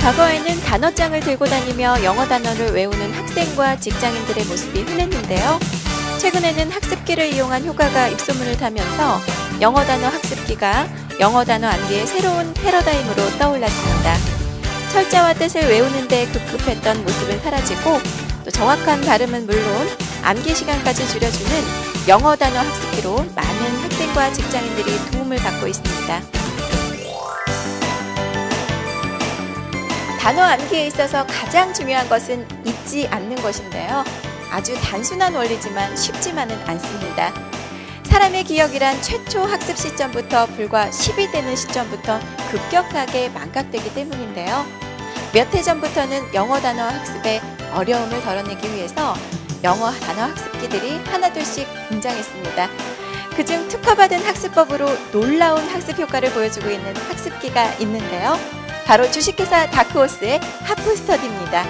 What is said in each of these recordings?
과거에는 단어장을 들고 다니며 영어 단어를 외우는 학생과 직장인들의 모습이 흔했는데요. 최근에는 학습기를 이용한 효과가 입소문을 타면서 영어 단어 학습기가 영어 단어 암기의 새로운 패러다임으로 떠올랐습니다. 철자와 뜻을 외우는 데 급급했던 모습은 사라지고 또 정확한 발음은 물론 암기 시간까지 줄여주는 영어 단어 학습기로 많은 학생과 직장인들이 도움을 받고 있습니다. 단어 암기에 있어서 가장 중요한 것은 잊지 않는 것인데요. 아주 단순한 원리지만 쉽지만은 않습니다. 사람의 기억이란 최초 학습 시점부터 불과 10이 되는 시점부터 급격하게 망각되기 때문인데요. 몇 해 전부터는 영어 단어 학습에 어려움을 덜어내기 위해서 영어 단어 학습기들이 하나둘씩 등장했습니다. 그중 특허받은 학습법으로 놀라운 학습 효과를 보여주고 있는 학습기가 있는데요. 바로 주식회사 다크호스의 하프스터디입니다.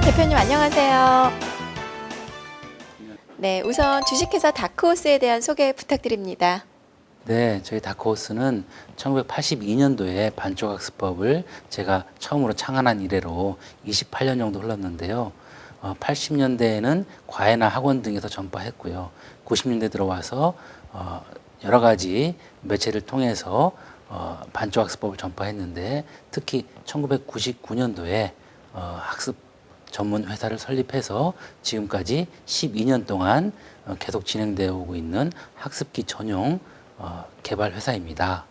대표님 안녕하세요. 네, 우선 주식회사 다크호스에 대한 소개 부탁드립니다. 네, 저희 다크호스는 1982년도에 반쪽학습법을 제가 처음으로 창안한 이래로 28년 정도 흘렀는데요. 80년대에는 과외나 학원 등에서 전파했고요. 90년대 들어와서 여러 가지 매체를 통해서 반쪽학습법을 전파했는데 특히 1999년도에 학습 전문 회사를 설립해서 지금까지 12년 동안 계속 진행되어 오고 있는 학습기 전용 개발 회사입니다.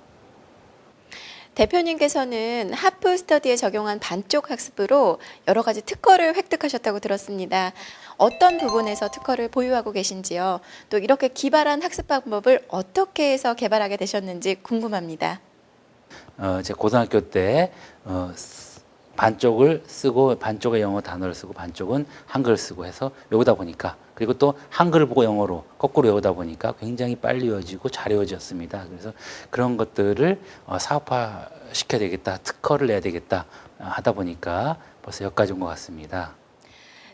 대표님께서는 하프스터디에 적용한 반쪽 학습으로 여러 가지 특허를 획득하셨다고 들었습니다. 어떤 부분에서 특허를 보유하고 계신지요? 또 이렇게 기발한 학습 방법을 어떻게 해서 개발하게 되셨는지 궁금합니다. 제 고등학교 때 반쪽을 쓰고 반쪽의 영어 단어를 쓰고 반쪽은 한글을 쓰고 해서 외우다 보니까 그리고 또 한글을 보고 영어로 거꾸로 외우다 보니까 굉장히 빨리 외워지고 잘 외워졌습니다. 그래서 그런 것들을 사업화 시켜야 되겠다, 특허를 내야 되겠다 하다 보니까 벌써 여기까지 온 것 같습니다.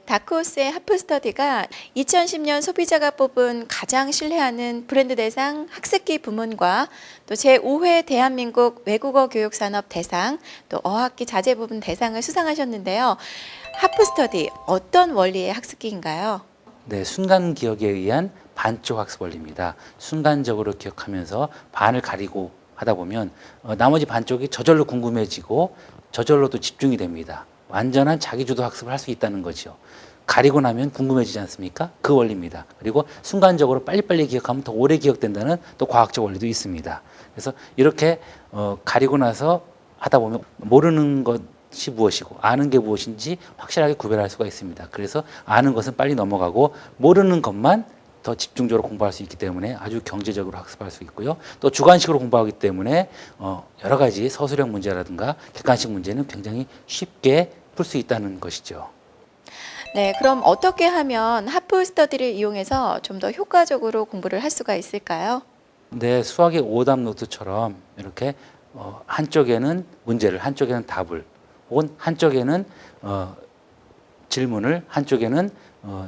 다크호스의 하프스터디가 2010년 소비자가 뽑은 가장 신뢰하는 브랜드 대상 학습기 부문과 또 제5회 대한민국 외국어 교육산업 대상, 또 어학기 자재 부분 대상을 수상하셨는데요. 하프스터디, 어떤 원리의 학습기인가요? 네, 순간 기억에 의한 반쪽 학습 원리입니다. 순간적으로 기억하면서 반을 가리고 하다 보면 나머지 반쪽이 저절로 궁금해지고 저절로도 집중이 됩니다. 완전한 자기주도 학습을 할 수 있다는 거죠. 가리고 나면 궁금해지지 않습니까? 그 원리입니다. 그리고 순간적으로 빨리빨리 기억하면 더 오래 기억된다는 또 과학적 원리도 있습니다. 그래서 이렇게 가리고 나서 하다 보면 모르는 것이 무엇이고 아는 게 무엇인지 확실하게 구별할 수가 있습니다. 그래서 아는 것은 빨리 넘어가고 모르는 것만 더 집중적으로 공부할 수 있기 때문에 아주 경제적으로 학습할 수 있고요. 또 주관식으로 공부하기 때문에 여러 가지 서술형 문제라든가 객관식 문제는 굉장히 쉽게 풀 수 있다는 것이죠. 네, 그럼 어떻게 하면 하프스터디를 이용해서 좀 더 효과적으로 공부를 할 수가 있을까요? 네, 수학의 오답 노트처럼 이렇게 한쪽에는 문제를, 한쪽에는 답을, 혹은 한쪽에는 질문을, 한쪽에는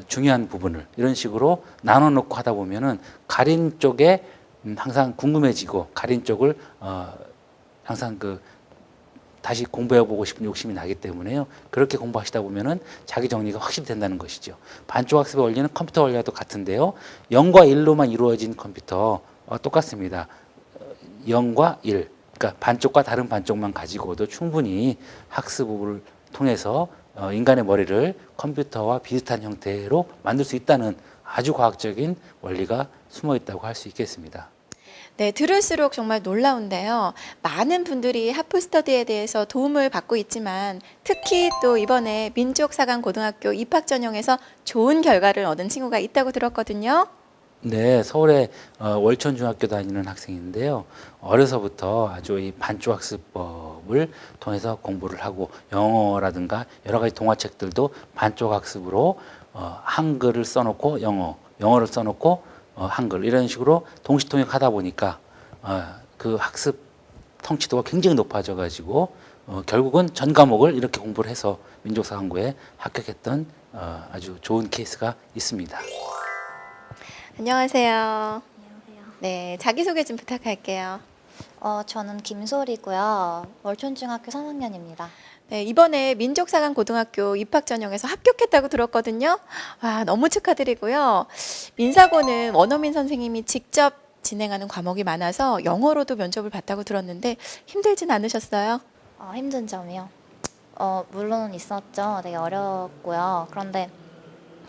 중요한 부분을 이런 식으로 나눠 놓고 하다 보면은 가린 쪽에 항상 궁금해지고 가린 쪽을 항상 다시 공부해보고 싶은 욕심이 나기 때문에요. 그렇게 공부하시다 보면은 자기 정리가 확실히 된다는 것이죠. 반쪽 학습의 원리는 컴퓨터 원리와 똑같은데요. 0과 1로만 이루어진 컴퓨터 똑같습니다. 0과 1, 그러니까 반쪽과 다른 반쪽만 가지고도 충분히 학습을 통해서 인간의 머리를 컴퓨터와 비슷한 형태로 만들 수 있다는 아주 과학적인 원리가 숨어 있다고 할 수 있겠습니다. 네, 들을수록 정말 놀라운데요. 많은 분들이 하프스터디에 대해서 도움을 받고 있지만 특히 또 이번에 민족사관고등학교 입학전형에서 좋은 결과를 얻은 친구가 있다고 들었거든요. 네, 서울의 월천중학교 다니는 학생인데요. 어려서부터 아주 이 반쪽학습법을 통해서 공부를 하고 영어라든가 여러 가지 동화책들도 반쪽학습으로 한글을 써놓고 영어를 써놓고 한글 이런 식으로 동시통역하다 보니까 그 학습 통치도가 굉장히 높아져가지고 결국은 전 과목을 이렇게 공부를 해서 민족사관고에 합격했던 아주 좋은 케이스가 있습니다. 안녕하세요. 안녕하세요. 네, 자기소개 좀 부탁할게요. 저는 김소리고요. 월촌중학교 3학년입니다. 네, 이번에 민족사관고등학교 입학전형에서 합격했다고 들었거든요. 와, 너무 축하드리고요. 민사고는 원어민 선생님이 직접 진행하는 과목이 많아서 영어로도 면접을 봤다고 들었는데 힘들진 않으셨어요? 힘든 점이요. 물론 있었죠. 되게 어렵고요. 그런데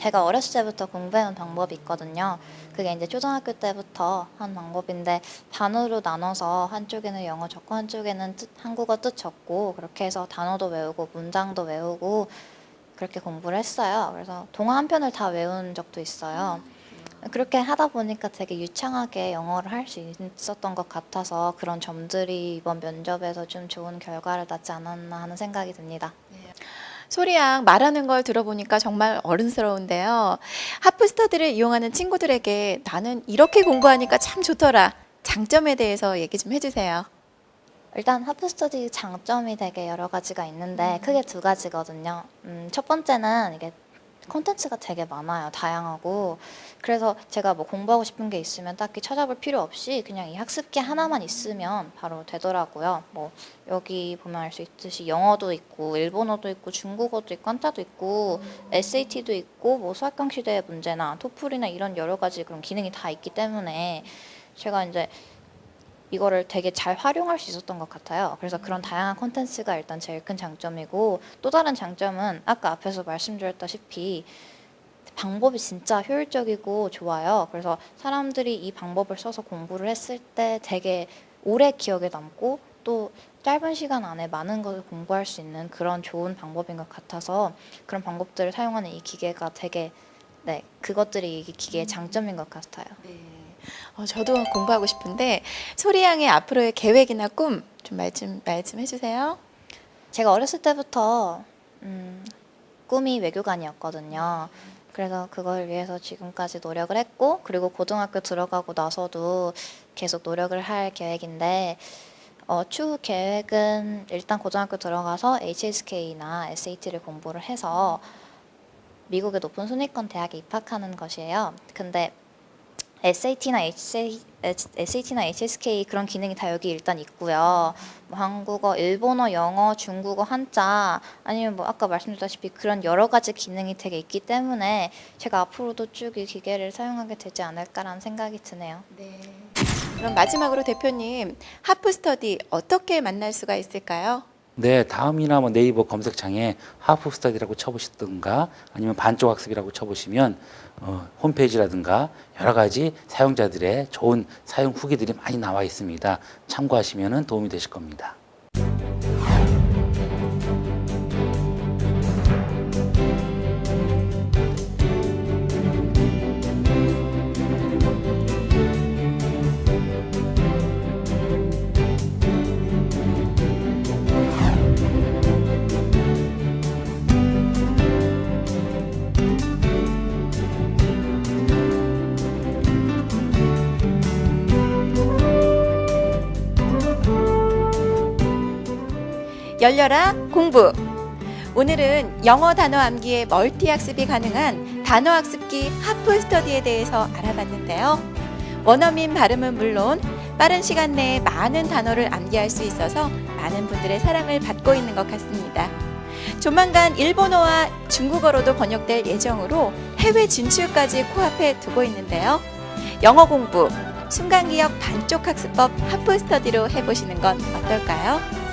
제가 어렸을 때부터 공부해온 방법이 있거든요. 그게 이제 초등학교 때부터 한 방법인데 반으로 나눠서 한쪽에는 영어 적고 한쪽에는 한국어 뜻 적고 그렇게 해서 단어도 외우고 문장도 외우고 그렇게 공부를 했어요. 그래서 동화 한 편을 다 외운 적도 있어요. 그렇게 하다 보니까 되게 유창하게 영어를 할 수 있었던 것 같아서 그런 점들이 이번 면접에서 좀 좋은 결과를 낳지 않았나 하는 생각이 듭니다. 소리양 말하는 걸 들어보니까 정말 어른스러운데요. 하프스터디를 이용하는 친구들에게 나는 이렇게 공부하니까 참 좋더라. 장점에 대해서 얘기 좀 해주세요. 일단 하프스터디 장점이 되게 여러 가지가 있는데 크게 두 가지거든요. 첫 번째는 이게 콘텐츠가 되게 많아요. 다양하고. 그래서 제가 뭐 공부하고 싶은 게 있으면 딱히 찾아볼 필요 없이 그냥 이 학습기 하나만 있으면 바로 되더라고요. 뭐 여기 보면 알 수 있듯이 영어도 있고 일본어도 있고 중국어도 있고 한자도 있고 SAT도 있고 뭐 수학경시대의 문제나 토플이나 이런 여러 가지 그런 기능이 다 있기 때문에 제가 이제 이거를 되게 잘 활용할 수 있었던 것 같아요. 그래서 그런 다양한 콘텐츠가 일단 제일 큰 장점이고 또 다른 장점은 아까 앞에서 말씀드렸다시피 방법이 진짜 효율적이고 좋아요. 그래서 사람들이 이 방법을 써서 공부를 했을 때 되게 오래 기억에 남고 또 짧은 시간 안에 많은 것을 공부할 수 있는 그런 좋은 방법인 것 같아서 그런 방법들을 사용하는 이 기계가 되게 그것들이 이 기계의 장점인 것 같아요. 저도 공부하고 싶은데 소리양의 앞으로의 계획이나 꿈 좀 말씀해 주세요. 제가 어렸을 때부터 꿈이 외교관이었거든요. 그래서 그걸 위해서 지금까지 노력을 했고 그리고 고등학교 들어가고 나서도 계속 노력을 할 계획인데 추후 계획은 일단 고등학교 들어가서 HSK나 SAT를 공부를 해서 미국의 높은 순위권 대학에 입학하는 것이에요. 근데 SAT나 HSK 그런 기능이 다 여기 일단 있고요. 뭐 한국어, 일본어, 영어, 중국어, 한자 아니면 뭐 아까 말씀드렸다시피 그런 여러 가지 기능이 되게 있기 때문에 제가 앞으로도 쭉 이 기계를 사용하게 되지 않을까라는 생각이 드네요. 그럼 마지막으로 대표님 하프스터디 어떻게 만날 수가 있을까요? 네, 다음이나 뭐 네이버 검색창에 하프스터디라고 쳐보시든가 아니면 반쪽학습이라고 쳐보시면 홈페이지라든가 여러 가지 사용자들의 좋은 사용 후기들이 많이 나와 있습니다. 참고하시면 도움이 되실 겁니다. 열려라 공부. 오늘은 영어 단어 암기의 멀티 학습이 가능한 단어 학습기 하프스터디에 대해서 알아봤는데요. 원어민 발음은 물론 빠른 시간 내에 많은 단어를 암기할 수 있어서 많은 분들의 사랑을 받고 있는 것 같습니다. 조만간 일본어와 중국어로도 번역될 예정으로 해외 진출까지 코앞에 두고 있는데요. 영어 공부, 순간기억 반쪽 학습법 하프스터디로 해보시는 건 어떨까요?